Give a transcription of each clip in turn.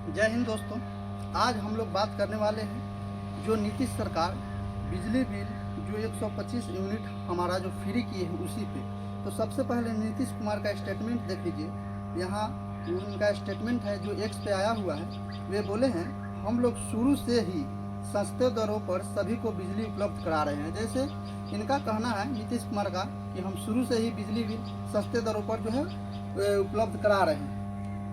जय हिंद दोस्तों। आज हम लोग बात करने वाले हैं जो नीतीश सरकार बिजली बिल जो 125 यूनिट हमारा जो फ्री किए हैं उसी पे। तो सबसे पहले नीतीश कुमार का स्टेटमेंट देख लीजिए। यहाँ उनका स्टेटमेंट है जो एक्स पे आया हुआ है। वे बोले हैं हम लोग शुरू से ही सस्ते दरों पर सभी को बिजली उपलब्ध करा रहे हैं। जैसे इनका कहना है नीतीश कुमार का कि हम शुरू से ही बिजली बिल सस्ते दरों पर जो है उपलब्ध करा रहे हैं।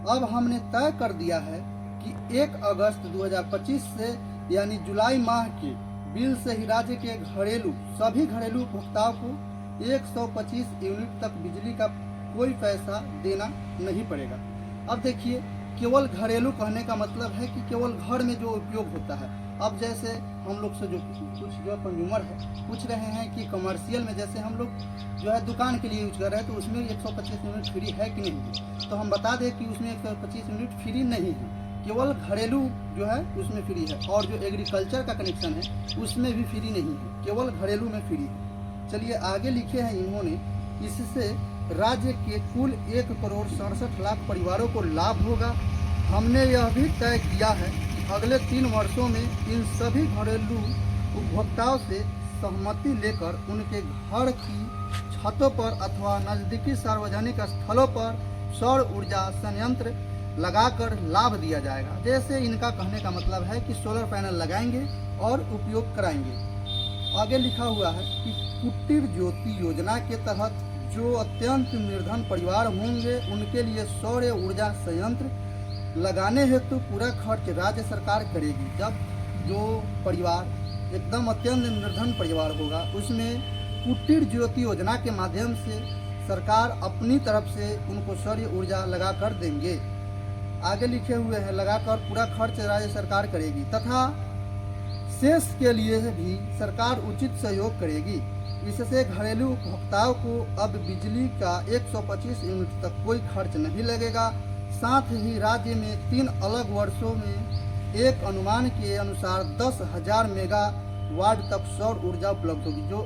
अब हमने तय कर दिया है कि 1 अगस्त 2025 से यानी जुलाई माह के बिल से ही राज्य के सभी घरेलू उपभोक्ताओं को 125 यूनिट तक बिजली का कोई पैसा देना नहीं पड़ेगा। अब देखिए, केवल घरेलू कहने का मतलब है कि केवल घर में जो उपयोग होता है। अब जैसे हम लोग से जो कुछ जो कंज्यूमर है पूछ रहे हैं कि कमर्शियल में जैसे हम लोग जो है दुकान के लिए यूज कर रहे हैं तो उसमें 125 यूनिट फ्री है कि नहीं। तो हम बता दें कि उसमें 125 यूनिट फ्री नहीं है, केवल घरेलू जो है उसमें फ्री है। और जो एग्रीकल्चर का कनेक्शन है उसमें भी फ्री नहीं है, केवल घरेलू में फ्री है। चलिए आगे लिखे हैं इन्होंने, इससे राज्य के कुल 1,67,00,000 परिवारों को लाभ होगा। हमने यह भी तय किया है कि अगले 3 वर्षों में इन सभी घरेलू उपभोक्ताओं से सहमति लेकर उनके घर की छतों पर अथवा नज़दीकी सार्वजनिक स्थलों पर सौर ऊर्जा संयंत्र लगाकर लाभ दिया जाएगा। जैसे इनका कहने का मतलब है कि सोलर पैनल लगाएंगे और उपयोग कराएंगे। आगे लिखा हुआ है कि कुटीर ज्योति योजना के तहत जो अत्यंत निर्धन परिवार होंगे उनके लिए सौर ऊर्जा संयंत्र लगाने हेतु पूरा खर्च राज्य सरकार करेगी। जब जो परिवार एकदम अत्यंत निर्धन परिवार होगा उसमें कुटीर ज्योति योजना के माध्यम से सरकार अपनी तरफ से उनको सौर ऊर्जा लगा कर देंगे। आगे लिखे हुए हैं लगाकर पूरा खर्च राज्य सरकार करेगी तथा शेष के लिए भी सरकार उचित सहयोग करेगी। इससे घरेलू उपभोक्ताओं को अब बिजली का 125 यूनिट तक कोई खर्च नहीं लगेगा। साथ ही राज्य में 3 अलग वर्षों में एक अनुमान के अनुसार 10,000 मेगावाट तक सौर ऊर्जा उपलब्ध होगी। जो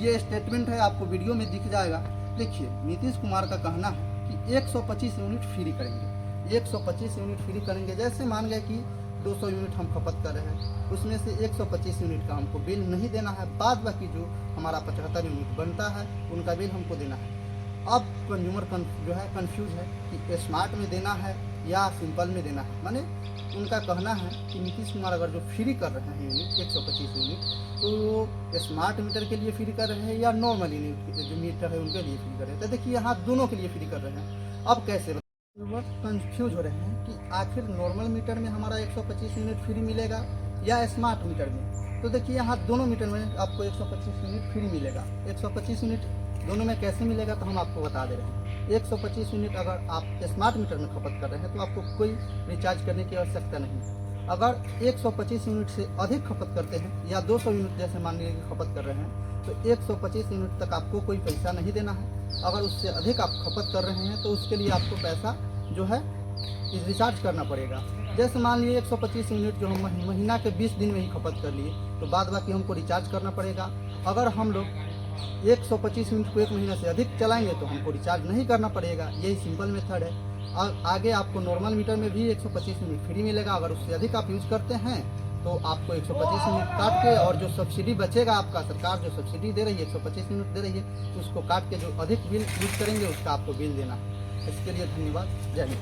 ये स्टेटमेंट है आपको वीडियो में दिख जाएगा। देखिए, नीतीश कुमार का कहना है कि 125 यूनिट फ्री करेंगे। 125 यूनिट फ्री करेंगे, जैसे मान गए कि 200 यूनिट हम खपत कर रहे हैं, उसमें से 125 यूनिट का हमको बिल नहीं देना है। बाद बाकी जो हमारा 75 यूनिट बनता है उनका बिल हमको देना है। अब कंज्यूमर जो है कंफ्यूज है कि स्मार्ट में देना है या सिंपल में देना है। माने उनका कहना है कि नीतीश कुमार अगर जो फ्री कर रहे हैं यूनिट 125 यूनिट, तो वो स्मार्ट मीटर के लिए फ्री कर रहे हैं या नॉर्मल यूनिट जो मीटर है उनके लिए फ्री कर रहे हैं। तो देखिए यहाँ दोनों के लिए फ्री कर रहे हैं। अब कैसे कंफ्यूज हो रहे हैं कि आखिर नॉर्मल मीटर में हमारा 125 यूनिट फ्री मिलेगा या स्मार्ट मीटर में। तो देखिए यहाँ दोनों मीटर में आपको 125 यूनिट फ्री मिलेगा। 125 यूनिट दोनों में कैसे मिलेगा तो हम आपको बता दे रहे हैं। 125 यूनिट अगर आप स्मार्ट मीटर में खपत कर रहे हैं तो आपको कोई रिचार्ज करने की आवश्यकता नहीं। अगर 125 यूनिट से अधिक खपत करते हैं या 200 यूनिट जैसे मान लीजिए खपत कर रहे हैं तो 125 यूनिट तक आपको कोई पैसा नहीं देना है। अगर उससे अधिक आप खपत कर रहे हैं तो उसके लिए आपको पैसा जो है रिचार्ज करना पड़ेगा। जैसे मान लीजिए 125 यूनिट जो हम महीना के 20 दिन में ही खपत कर लिए तो बाद बाकी हमको रिचार्ज करना पड़ेगा। अगर हम लोग 125 यूनिट को 1 महीना से अधिक चलाएंगे तो हमको रिचार्ज नहीं करना पड़ेगा। यही सिंपल मेथड है। और आगे आपको नॉर्मल मीटर में भी 125 यूनिट फ्री मिलेगा। अगर उससे अधिक आप यूज करते हैं तो आपको 125 यूनिट काट के और जो सब्सिडी बचेगा आपका, सरकार जो सब्सिडी दे रही है 125 यूनिट दे रही है, उसको काट के जो अधिक बिल यूज करेंगे उसका आपको बिल देना है। इसके लिए धन्यवाद। जय हिंद।